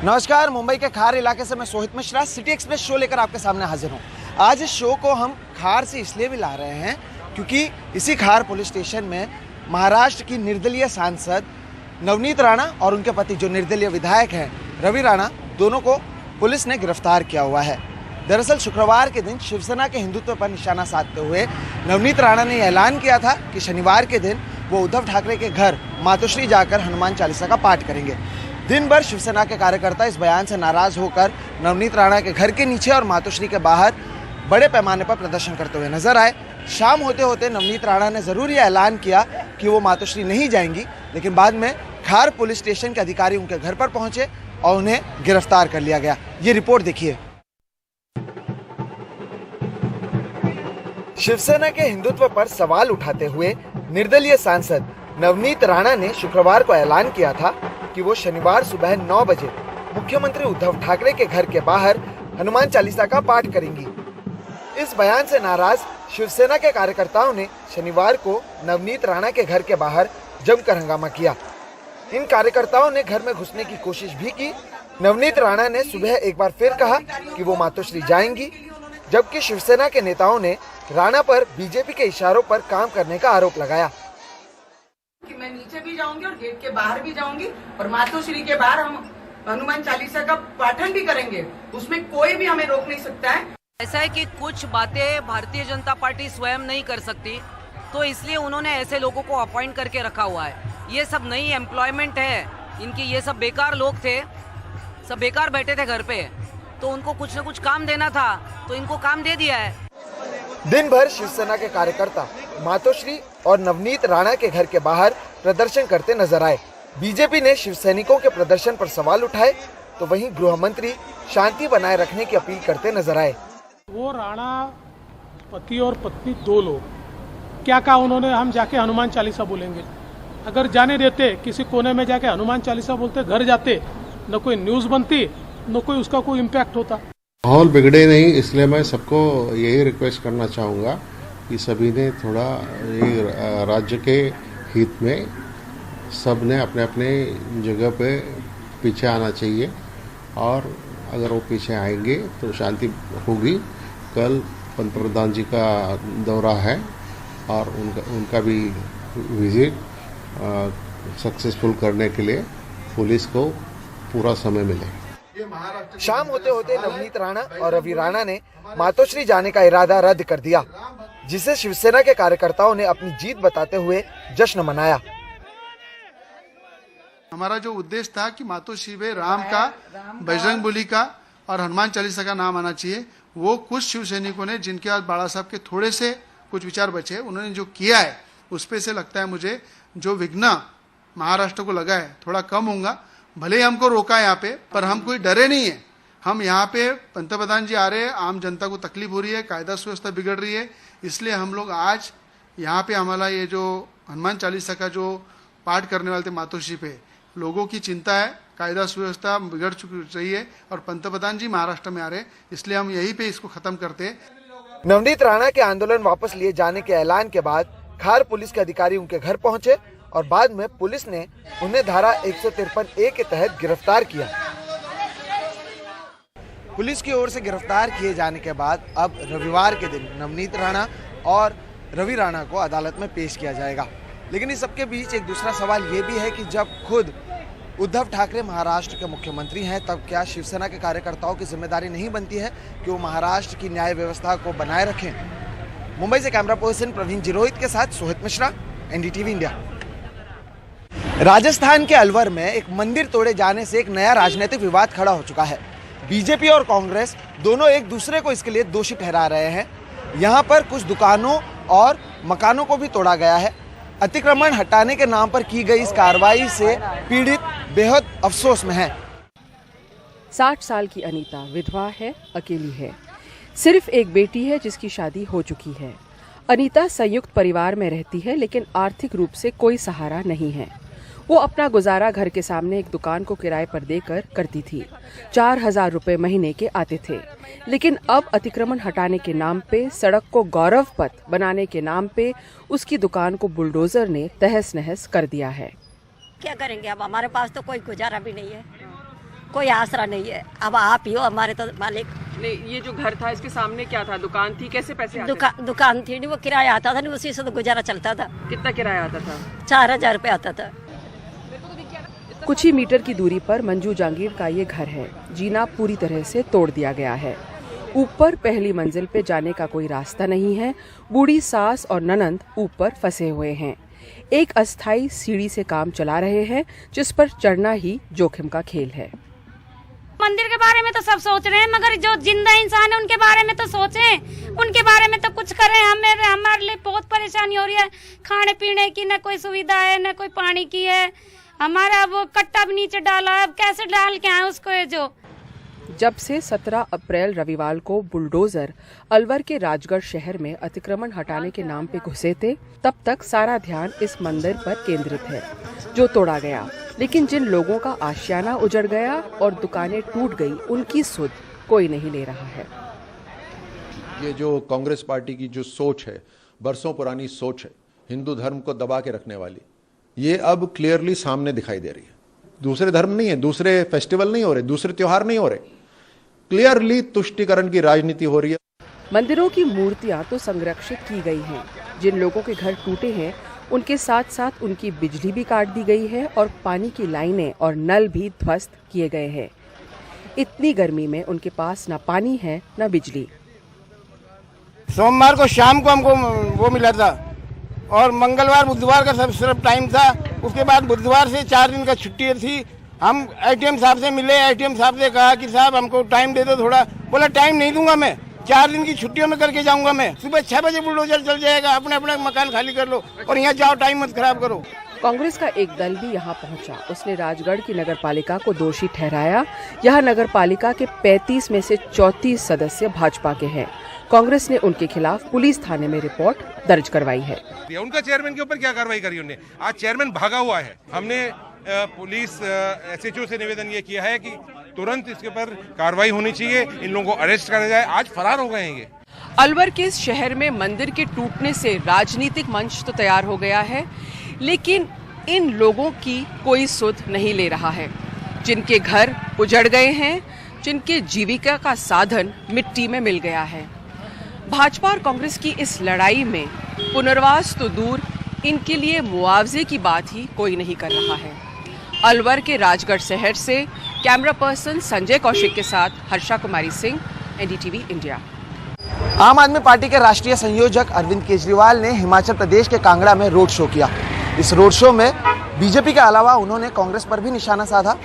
नमस्कार, मुंबई के खार इलाके से मैं Sohit Mishra city express show लेकर आपके सामने हाजिर हूँ। आज इस शो को हम खार से इसलिए भी ला रहे हैं क्योंकि इसी खार पुलिस स्टेशन में महाराष्ट्र की निर्दलीय सांसद नवनीत राणा और उनके पति जो निर्दलीय विधायक हैं रवि राणा, दोनों को पुलिस ने गिरफ्तार किया हुआ है। दरअसल शुक्रवार के दिन शिवसेना के हिंदुत्व पर निशाना साधते हुए नवनीत राणा ने ऐलान किया था कि शनिवार के दिन वो उद्धव ठाकरे के घर मातोश्री जाकर हनुमान चालीसा का पाठ करेंगे। दिन भर शिवसेना के कार्यकर्ता इस बयान से नाराज होकर नवनीत राणा के घर के नीचे और मातोश्री के बाहर बड़े पैमाने पर प्रदर्शन करते हुए नजर आए। शाम होते होते नवनीत राणा ने जरूर ये ऐलान किया कि वो मातोश्री नहीं जाएंगी, लेकिन बाद में खार पुलिस स्टेशन के अधिकारी उनके घर पर पहुंचे और उन्हें गिरफ्तार कर लिया गया। ये रिपोर्ट देखिए। शिवसेना के हिंदुत्व पर सवाल उठाते हुए निर्दलीय सांसद नवनीत राणा ने शुक्रवार को ऐलान किया था कि वो शनिवार सुबह 9 बजे मुख्यमंत्री उद्धव ठाकरे के घर के बाहर हनुमान चालीसा का पाठ करेंगी। इस बयान से नाराज शिवसेना के कार्यकर्ताओं ने शनिवार को नवनीत राणा के घर के बाहर जमकर हंगामा किया। इन कार्यकर्ताओं ने घर में घुसने की कोशिश भी की। नवनीत राणा ने सुबह एक बार फिर कहा कि वो मातोश्री जाएंगी, जबकि शिवसेना के नेताओं ने राणा पर बीजेपी के इशारों पर काम करने का आरोप लगाया कि मैं नीचे भी जाऊंगी और गेट के बाहर भी जाऊंगी और मातोश्री के बाहर हम हनुमान चालीसा का पाठन भी करेंगे। उसमें कोई भी हमें रोक नहीं सकता है। ऐसा है कि कुछ बातें भारतीय जनता पार्टी स्वयं नहीं कर सकती, तो इसलिए उन्होंने ऐसे लोगों को अपॉइंट करके रखा हुआ है। ये सब नई एम्प्लॉयमेंट है इनकी। ये सब बेकार लोग थे, सब बेकार बैठे थे घर पे, तो उनको कुछ न कुछ काम देना था, तो इनको काम दे दिया है। दिन भर शिवसेना के कार्यकर्ता मातोश्री और नवनीत राणा के घर के बाहर प्रदर्शन करते नजर आए। बीजेपी ने शिवसैनिकों के प्रदर्शन पर सवाल उठाए, तो वहीं गृह मंत्री शांति बनाए रखने की अपील करते नजर आए। वो राणा पति और पत्नी दो लोग, क्या कहा उन्होंने, हम जाके हनुमान चालीसा बोलेंगे। अगर जाने देते, किसी कोने में जाके हनुमान चालीसा बोलते, घर जाते, न कोई न्यूज बनती, न कोई उसका कोई इम्पैक्ट होता। माहौल बिगड़े नहीं, इसलिए मैं सबको यही रिक्वेस्ट करना चाहूँगा कि सभी ने थोड़ा ये राज्य के हित में सब ने अपने अपने जगह पे पीछे आना चाहिए, और अगर वो पीछे आएंगे तो शांति होगी। कल पंतप्रधान जी का दौरा है और उनका भी विजिट सक्सेसफुल करने के लिए पुलिस को पूरा समय मिले। शाम होते होते नवनीत राणा और रवि राणा ने मातोश्री जाने का इरादा रद्द कर दिया, जिसे शिवसेना के कार्यकर्ताओं ने अपनी जीत बताते हुए जश्न मनाया। हमारा जो उद्देश्य था कि मातोश्री में राम का, बजरंगबली का और हनुमान चालीसा का नाम आना चाहिए, वो कुछ शिव सैनिकों ने, जिनके बाद बाला साहब के थोड़े से कुछ विचार बचे, उन्होंने जो किया है उस पे से लगता है मुझे जो विघ्न महाराष्ट्र को लगा है थोड़ा कम होगा। भले ही हमको रोका है यहाँ पे, पर हम कोई डरे नहीं है। हम यहाँ पे पंतप्रधान जी आ रहे हैं, आम जनता को तकलीफ हो रही है, कायदा सुव्यवस्था बिगड़ रही है, इसलिए हम लोग आज यहाँ पे हमारा ये जो हनुमान चालीसा का जो पाठ करने वाले थे मातोश्री पे, लोगों की चिंता है, कायदा सुव्यवस्था बिगड़ चुकी है और पंतप्रधान जी महाराष्ट्र में आ रहे हैं, इसलिए हम यहीं पे इसको खत्म करते हैं। नवनीत राणा के आंदोलन वापस लिए जाने के ऐलान के बाद खार पुलिस के अधिकारी उनके घर पहुंचे और बाद में पुलिस ने उन्हें धारा 153A के तहत गिरफ्तार किया। पुलिस की ओर से गिरफ्तार किए जाने के बाद अब रविवार के दिन नवनीत राणा और रवि राणा को अदालत में पेश किया जाएगा। लेकिन इस सबके बीच एक दूसरा सवाल ये भी है कि जब खुद उद्धव ठाकरे महाराष्ट्र के मुख्यमंत्री हैं, तब क्या शिवसेना के कार्यकर्ताओं की जिम्मेदारी नहीं बनती है कि वो महाराष्ट्र की न्याय व्यवस्था को बनाए रखें? मुंबई से कैमरा पर्सन प्रवीण जिरोहित के साथ सोहित मिश्रा, NDTV इंडिया। राजस्थान के अलवर में एक मंदिर तोड़े जाने से एक नया राजनीतिक विवाद खड़ा हो चुका है। बीजेपी और कांग्रेस दोनों एक दूसरे को इसके लिए दोषी ठहरा रहे हैं। यहाँ पर कुछ दुकानों और मकानों को भी तोड़ा गया है। अतिक्रमण हटाने के नाम पर की गई इस कार्रवाई से पीड़ित बेहद अफसोस में है। 60 साल की अनीता विधवा है, अकेली है। सिर्फ एक बेटी है जिसकी शादी हो चुकी है। अनीता संयुक्त परिवार में रहती है, लेकिन आर्थिक रूप से कोई सहारा नहीं है। वो अपना गुजारा घर के सामने एक दुकान को किराए पर देकर करती थी। 4000 रुपए महीने के आते थे, लेकिन अब अतिक्रमण हटाने के नाम पे, सड़क को गौरव पथ बनाने के नाम पे उसकी दुकान को बुलडोजर ने तहस नहस कर दिया है। क्या करेंगे अब, हमारे पास तो कोई गुजारा भी नहीं है। कोई आसरा नहीं है। अब आप ही हो हमारे तो मालिक। नहीं, ये जो घर था इसके सामने क्या था? दुकान थी? कैसे पैसे आते दुकान थी नहीं, वो किराया आता था नहीं, उसी से तो गुजारा चलता था। कितना किराया आता था? 4000 रुपये आता था। कुछ ही मीटर की दूरी पर मंजू जांगीर का ये घर है। जीना पूरी तरह से तोड़ दिया गया है। ऊपर पहली मंजिल पे जाने का कोई रास्ता नहीं है। बूढ़ी सास और ननंद ऊपर फंसे हुए हैं। एक अस्थाई सीढ़ी से काम चला रहे हैं, जिस पर चढ़ना ही जोखिम का खेल है। मंदिर के बारे में तो सब सोच रहे हैं, मगर जो जिंदा इंसान है उनके बारे में तो सोचें, उनके बारे में तो कुछ करें। हमारे लिए बहुत परेशानी हो रही है, खाने पीने की न कोई सुविधा है, न कोई पानी की है। हमारा वो कट्टा भी नीचे डाला है, अब कैसे डाल के आए उसको? ये जो जब से 17 अप्रैल रविवार को बुलडोजर अलवर के राजगढ़ शहर में अतिक्रमण हटाने के नाम पे घुसे थे, तब तक सारा ध्यान इस मंदिर पर केंद्रित है जो तोड़ा गया। लेकिन जिन लोगों का आशियाना उजड़ गया और दुकानें टूट गई, उनकी सुध कोई नहीं ले रहा है। ये जो कांग्रेस पार्टी की जो सोच है, बरसों पुरानी सोच है, हिंदू धर्म को दबा के रखने वाली, ये अब क्लियरली सामने दिखाई दे रही है। दूसरे धर्म नहीं है, दूसरे फेस्टिवल नहीं हो रहे, दूसरे त्योहार नहीं हो रहे, क्लियरली तुष्टीकरण की राजनीति हो रही है। मंदिरों की मूर्तियां तो संरक्षित की गई हैं। जिन लोगों के घर टूटे हैं, उनके साथ साथ उनकी बिजली भी काट दी गई है और पानी की लाइनें और नल भी ध्वस्त किए गए हैं। इतनी गर्मी में उनके पास न पानी है न बिजली। सोमवार को शाम को हमको वो मिला था और मंगलवार बुधवार का सब सिर्फ टाइम था। उसके बाद बुधवार से 4 दिन का छुट्टी थी। हम एटीएम साहब से मिले, एटीएम साहब से कहा कि साहब हमको टाइम दे दो थोड़ा। बोला टाइम नहीं दूंगा मैं, 4 दिन की छुट्टियों में करके जाऊंगा मैं। सुबह 6 बजे बुलडोजर चल जाएगा, अपने अपना मकान खाली कर लो और यहाँ जाओ, टाइम मत खराब करो। कांग्रेस का एक दल भी यहाँ पहुँचा। उसने राजगढ़ की नगरपालिका को दोषी ठहराया। यह नगरपालिका के 35 में से 34 सदस्य भाजपा के हैं। कांग्रेस ने उनके खिलाफ पुलिस थाने में रिपोर्ट दर्ज करवाई है। उनका चेयरमैन के ऊपर क्या कार्रवाई करी उन्होंने? आज चेयरमैन भागा हुआ है। हमने पुलिस एसएचओ से निवेदन ये किया है कि तुरंत इसके ऊपर कार्रवाई होनी चाहिए, इन लोगों को अरेस्ट करा जाए। आज फरार हो गए हैं ये। अलवर के इस शहर में मंदिर के टूटने से राजनीतिक मंच तो तैयार हो गया है, लेकिन इन लोगों की कोई सुध नहीं ले रहा है। जिनके घर उजड़ गए हैं, जिनके जीविका का साधन मिट्टी में मिल गया है। भाजपा और कांग्रेस की इस लड़ाई में पुनर्वास तो दूर, इनके लिए मुआवजे की बात ही कोई नहीं कर रहा है। अलवर के राजगढ़ शहर से कैमरा पर्सन संजय कौशिक के साथ हर्षा कुमारी सिंह, एनडीटीवी इंडिया। आम आदमी पार्टी के राष्ट्रीय संयोजक अरविंद केजरीवाल ने हिमाचल प्रदेश के कांगड़ा में रोड शो किया। इस रोड शो में बीजेपी के अलावा उन्होंने कांग्रेस पर भी निशाना साधा।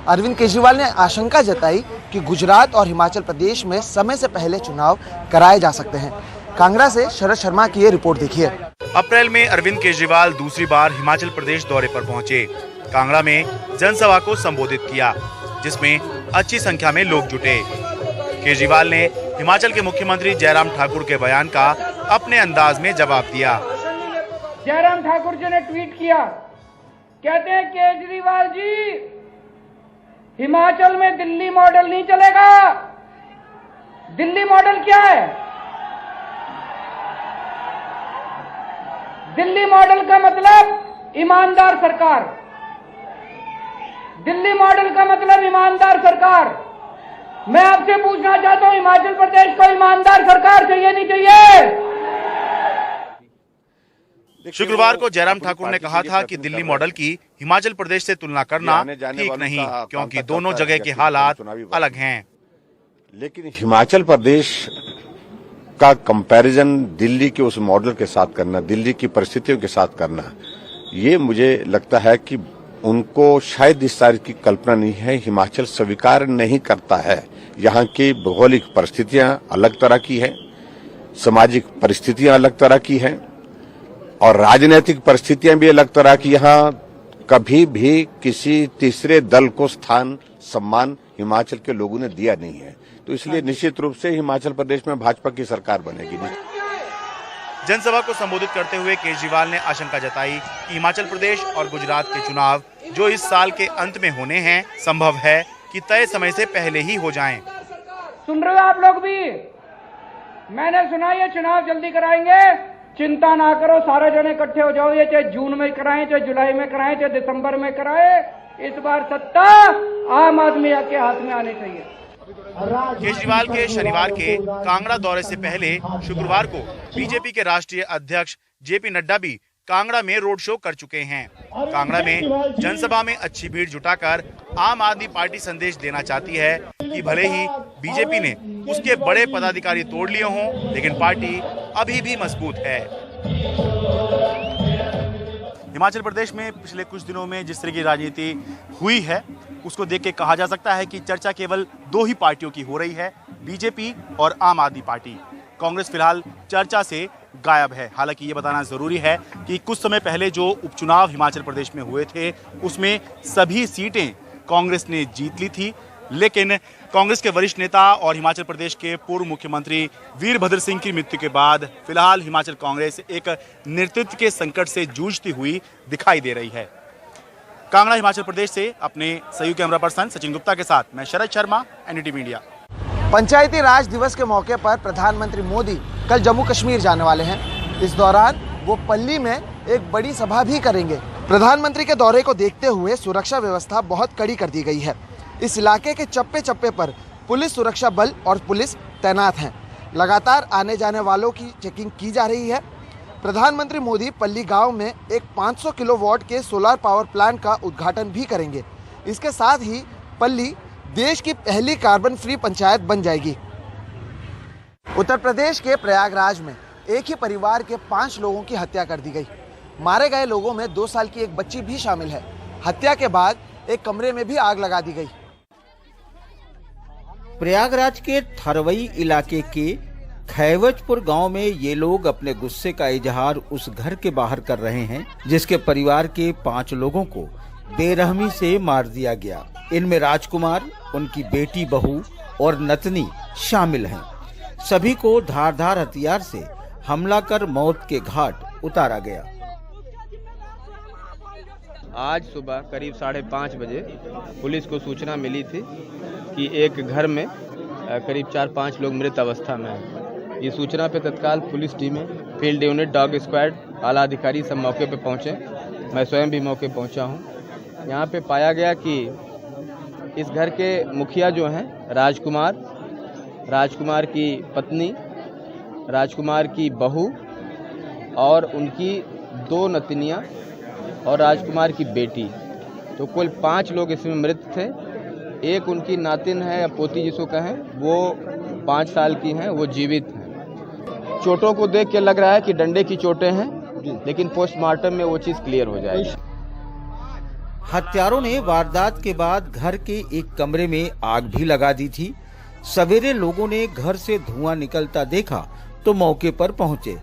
अरविंद केजरीवाल ने आशंका जताई कि गुजरात और हिमाचल प्रदेश में समय से पहले चुनाव कराए जा सकते हैं। कांगड़ा से शरद शर्मा की ये रिपोर्ट देखिए। अप्रैल में अरविंद केजरीवाल दूसरी बार हिमाचल प्रदेश दौरे पर पहुंचे। कांगड़ा में जनसभा को संबोधित किया, जिसमें अच्छी संख्या में लोग जुटे। केजरीवाल ने हिमाचल के मुख्यमंत्री जयराम ठाकुर के बयान का अपने अंदाज में जवाब दिया। जयराम ठाकुर जी ने ट्वीट किया, कहते हैं केजरीवाल जी, हिमाचल में दिल्ली मॉडल नहीं चलेगा। दिल्ली मॉडल क्या है? दिल्ली मॉडल का मतलब ईमानदार सरकार। दिल्ली मॉडल का मतलब ईमानदार सरकार। मैं आपसे पूछना चाहता हूं, हिमाचल प्रदेश को ईमानदार सरकार चाहिए नहीं चाहिए? शुक्रवार को जयराम ठाकुर ने कहा था कि दिल्ली मॉडल की हिमाचल प्रदेश से तुलना करना ठीक नहीं, क्योंकि दोनों जगह के हालात अलग हैं। लेकिन हिमाचल प्रदेश का कंपैरिजन दिल्ली के उस मॉडल के साथ करना, दिल्ली की परिस्थितियों के साथ करना, ये मुझे लगता है कि उनको शायद इस तरह की कल्पना नहीं है। हिमाचल स्वीकार नहीं करता है। यहाँ की भौगोलिक परिस्थितियां अलग तरह की है, सामाजिक परिस्थितियां अलग तरह की है और राजनीतिक परिस्थितियां भी अलग तरह की। यहाँ कभी भी किसी तीसरे दल को स्थान, सम्मान हिमाचल के लोगों ने दिया नहीं है। तो इसलिए निश्चित रूप से हिमाचल प्रदेश में भाजपा की सरकार बनेगी। जनसभा को संबोधित करते हुए केजरीवाल ने आशंका जताई कि हिमाचल प्रदेश और गुजरात के चुनाव जो इस साल के अंत में होने हैं, संभव है कि तय समय से पहले ही हो जाएं। सुन रहे हो आप लोग भी? मैंने सुना ये चुनाव जल्दी कराएंगे। चिंता ना करो, सारे जने इकट्ठे हो जाओ। ये चाहे जून में कराएं, चाहे जुलाई में कराएं, चाहे दिसंबर में कराएं, इस बार सत्ता आम आदमी के हाथ में आनी चाहिए। केजरीवाल के शनिवार के कांगड़ा दौरे से पहले शुक्रवार को बीजेपी के राष्ट्रीय अध्यक्ष जेपी नड्डा भी कांगड़ा में रोड शो कर चुके हैं। कांगड़ा में जनसभा में अच्छी भीड़ जुटाकर आम आदमी पार्टी संदेश देना चाहती है कि भले ही बीजेपी ने उसके बड़े पदाधिकारी तोड़ लिए हों, लेकिन पार्टी अभी भी मजबूत है। हिमाचल प्रदेश में पिछले कुछ दिनों में जिस तरह की राजनीति हुई है, उसको देख के कहा जा सकता है कि चर्चा केवल दो ही पार्टियों की हो रही है, बीजेपी और आम आदमी पार्टी। कांग्रेस फिलहाल चर्चा से गायब है। हालांकि ये बताना जरूरी है कि कुछ समय पहले जो उपचुनाव हिमाचल प्रदेश में हुए थे, उसमें सभी सीटें कांग्रेस ने जीत ली थी, लेकिन कांग्रेस के वरिष्ठ नेता और हिमाचल प्रदेश के पूर्व मुख्यमंत्री वीरभद्र सिंह की मृत्यु के बाद फिलहाल हिमाचल कांग्रेस एक नेतृत्व के संकट से जूझती हुई दिखाई दे रही है। कांगड़ा हिमाचल प्रदेश से अपने सहयोगी कैमरा पर्सन सचिन गुप्ता के साथ मैं शरद शर्मा, एनडीटीवी मीडिया। पंचायती राज दिवस के मौके पर प्रधानमंत्री मोदी कल जम्मू कश्मीर जाने वाले हैं। इस दौरान वो पल्ली में एक बड़ी सभा भी करेंगे। प्रधानमंत्री के दौरे को देखते हुए सुरक्षा व्यवस्था बहुत कड़ी कर दी गई है। इस इलाके के चप्पे चप्पे पर पुलिस सुरक्षा बल और पुलिस तैनात हैं। लगातार आने जाने वालों की चेकिंग की जा रही है। प्रधानमंत्री मोदी पल्ली गांव में एक 500 किलोवाट के सोलर पावर प्लांट का उद्घाटन भी करेंगे। इसके साथ ही पल्ली देश की पहली कार्बन फ्री पंचायत बन जाएगी। उत्तर प्रदेश के प्रयागराज में एक ही परिवार के 5 लोगों की हत्या कर दी गई। मारे गए लोगों में 2 साल की एक बच्ची भी शामिल है। हत्या के बाद एक कमरे में भी आग लगा दी गई। प्रयागराज के थरवई इलाके के खैवजपुर गांव में ये लोग अपने गुस्से का इजहार उस घर के बाहर कर रहे हैं जिसके परिवार के 5 लोगों को बेरहमी से मार दिया गया। इनमें राजकुमार, उनकी बेटी बहू और नतनी शामिल हैं। सभी को धारदार हथियार से हमला कर मौत के घाट उतारा गया। आज सुबह करीब 5:30 बजे पुलिस को सूचना मिली थी कि एक घर में करीब 4-5 लोग मृत अवस्था में हैं। ये सूचना पे तत्काल पुलिस टीमें, फील्ड यूनिट, डॉग स्क्वाड, आला अधिकारी सब मौके पे पहुंचे। मैं स्वयं भी मौके पहुंचा हूं। यहाँ पे पाया गया कि इस घर के मुखिया जो हैं राजकुमार, राजकुमार की पत्नी, राजकुमार की बहू और उनकी 2 नतनियाँ और राजकुमार की बेटी, तो कुल 5 लोग इसमें मृत थे। एक उनकी नातिन है या पोती जिसको कहें, वो 5 साल की हैं, वो जीवित हैं। चोटों को देख के लग रहा है कि डंडे की चोटें हैं, लेकिन पोस्टमार्टम में वो चीज़ क्लियर हो जाएगी। हत्यारों ने वारदात के बाद घर के एक कमरे में आग भी लगा दी थी। सवेरे लोगों ने घर से धुआं निकलता देखा तो मौके पर पहुंचे।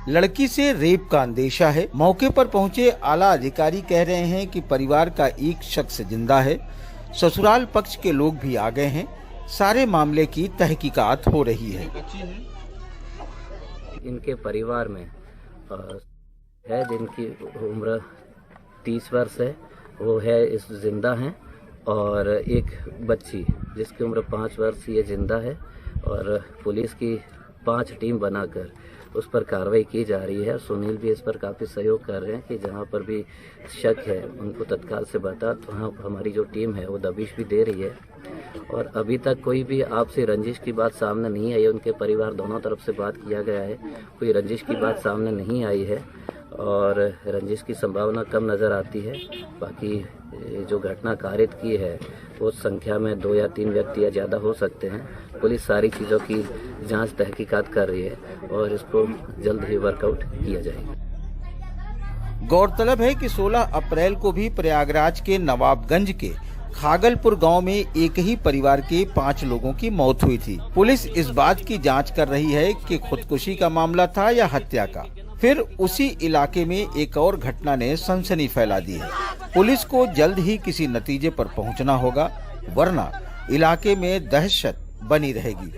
लड़की से रेप का अंदेशा है। मौके पर पहुंचे आला अधिकारी कह रहे हैं कि परिवार का एक शख्स जिंदा है। ससुराल पक्ष के लोग भी आ गए हैं। सारे मामले की तहकीकात हो रही है। इनके परिवार में है जिनकी उम्र 30 वर्ष है, वो है इस जिंदा हैं, और एक बच्ची जिसकी उम्र 5 वर्ष ये जिंदा है। और पुलिस की 5 टीम बनाकर उस पर कार्रवाई की जा रही है। सुनील भी इस पर काफ़ी सहयोग कर रहे हैं कि जहां पर भी शक है उनको तत्काल से बता, तो वहाँ हमारी जो टीम है वो दबिश भी दे रही है। और अभी तक कोई भी आपसी रंजिश की बात सामने नहीं आई। उनके परिवार दोनों तरफ से बात किया गया है, कोई रंजिश की बात सामने नहीं आई है और रंजिश की संभावना कम नज़र आती है। बाकी जो घटना कारित की है वो संख्या में 2 या 3 व्यक्ति या ज़्यादा हो सकते हैं। पुलिस सारी चीज़ों की जांच तहकीकात कर रही है और इसको जल्द ही वर्कआउट किया जाएगा। गौरतलब है कि 16 अप्रैल को भी प्रयागराज के नवाबगंज के खागलपुर गांव में एक ही परिवार के 5 लोगों की मौत हुई थी। पुलिस इस बात की जांच कर रही है कि खुदकुशी का मामला था या हत्या का। फिर उसी इलाके में एक और घटना ने सनसनी फैला दी है। पुलिस को जल्द ही किसी नतीजे पर पहुंचना होगा, वरना इलाके में दहशत बनी रहेगी।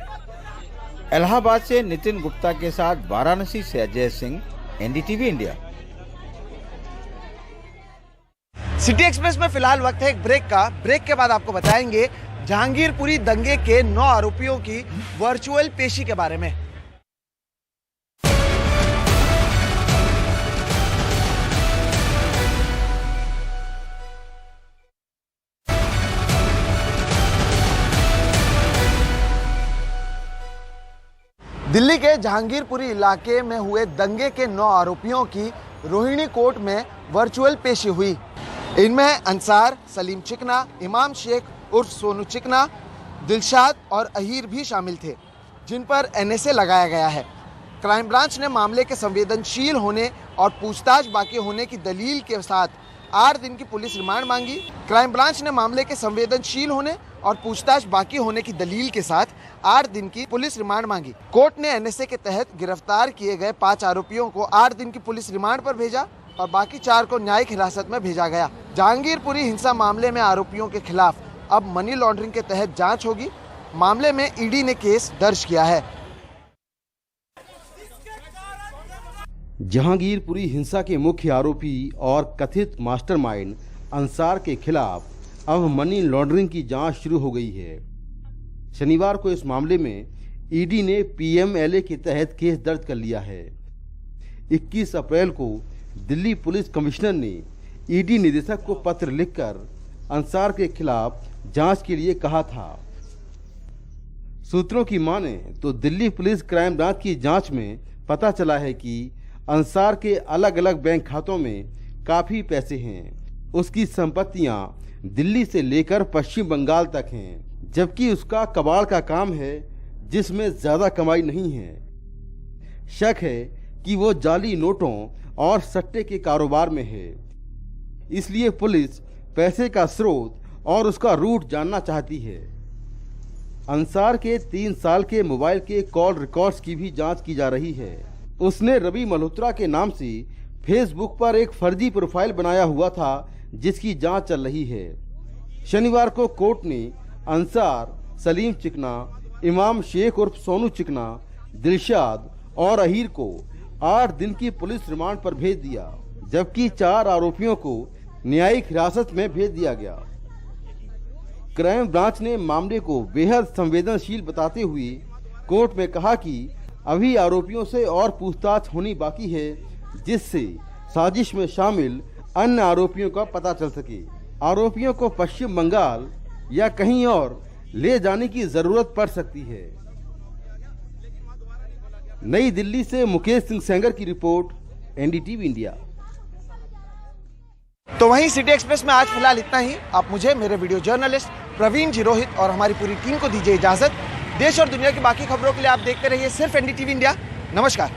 इलाहाबाद से नितिन गुप्ता के साथ वाराणसी से Ajay Singh, NDTV India. City express में फिलहाल वक्त है एक ब्रेक का। ब्रेक के बाद आपको बताएंगे जहांगीरपुरी दंगे के 9 आरोपियों की वर्चुअल पेशी के बारे में। दिल्ली के जहांगीरपुरी इलाके में हुए दंगे के 9 आरोपियों की रोहिणी कोर्ट में वर्चुअल पेशी हुई। इनमें अंसार, सलीम चिकना, इमाम शेख उर्फ सोनू चिकना, दिलशाद और अहीर भी शामिल थे, जिन पर NSA लगाया गया है। क्राइम ब्रांच ने मामले के संवेदनशील होने और पूछताछ बाकी होने की दलील के साथ 8 दिन की पुलिस रिमांड मांगी। क्राइम ब्रांच ने मामले के संवेदनशील होने और पूछताछ बाकी होने की दलील के साथ 8 दिन की पुलिस रिमांड मांगी। कोर्ट ने NSA के तहत गिरफ्तार किए गए 5 आरोपियों को 8 दिन की पुलिस रिमांड पर भेजा और बाकी 4 को न्यायिक हिरासत में भेजा गया। जहांगीरपुरी हिंसा मामले में आरोपियों के खिलाफ अब मनी लॉन्ड्रिंग के तहत जांच होगी। मामले में ईडी ने केस दर्ज किया है। जहांगीरपुरी हिंसा के मुख्य आरोपी और कथित मास्टरमाइंड अंसार के खिलाफ अब मनी लॉन्ड्रिंग की जांच शुरू हो गई है। शनिवार को इस मामले में ईडी ने PMLA के तहत केस दर्ज कर लिया है। 21 अप्रैल को दिल्ली पुलिस कमिश्नर ने ईडी निदेशक को पत्र लिखकर अंसार के खिलाफ जांच के लिए कहा था। सूत्रों की माने तो दिल्ली पुलिस क्राइम ब्रांच की जांच में पता चला है कि अंसार के अलग अलग बैंक खातों में काफी पैसे हैं। उसकी संपत्तियां दिल्ली से लेकर पश्चिम बंगाल तक हैं, जबकि उसका कबाड़ का काम है जिसमें ज्यादा कमाई नहीं है। शक है कि वो जाली नोटों और सट्टे के कारोबार में है। इसलिए पुलिस पैसे का स्रोत और उसका रूट जानना चाहती है। अंसार के 3 साल के मोबाइल के कॉल रिकॉर्ड्स की भी जांच की जा रही है। उसने रवि मल्होत्रा के नाम से फेसबुक पर एक फर्जी प्रोफाइल बनाया हुआ था, जिसकी जांच चल रही है। शनिवार को कोर्ट ने अंसार, सलीम चिकना, इमाम शेख उर्फ सोनू चिकना, दिलशाद और अहीर को 8 दिन की पुलिस रिमांड पर भेज दिया, जबकि 4 आरोपियों को न्यायिक हिरासत में भेज दिया गया। क्राइम ब्रांच ने मामले को बेहद संवेदनशील बताते हुए कोर्ट में कहा कि अभी आरोपियों से और पूछताछ होनी बाकी है, जिससे साजिश में शामिल अन्य आरोपियों का पता चल सके। आरोपियों को पश्चिम बंगाल या कहीं और ले जाने की जरूरत पड़ सकती है। नई दिल्ली से मुकेश सिंह सेंगर की रिपोर्ट, NDTV इंडिया। तो वहीं सिटी एक्सप्रेस में आज फिलहाल इतना ही। आप मुझे, मेरे वीडियो जर्नलिस्ट प्रवीण जी रोहित और हमारी पूरी टीम को दीजिए इजाजत। देश और दुनिया की बाकी खबरों के लिए आप देखते रहिए सिर्फ NDTV इंडिया। नमस्कार।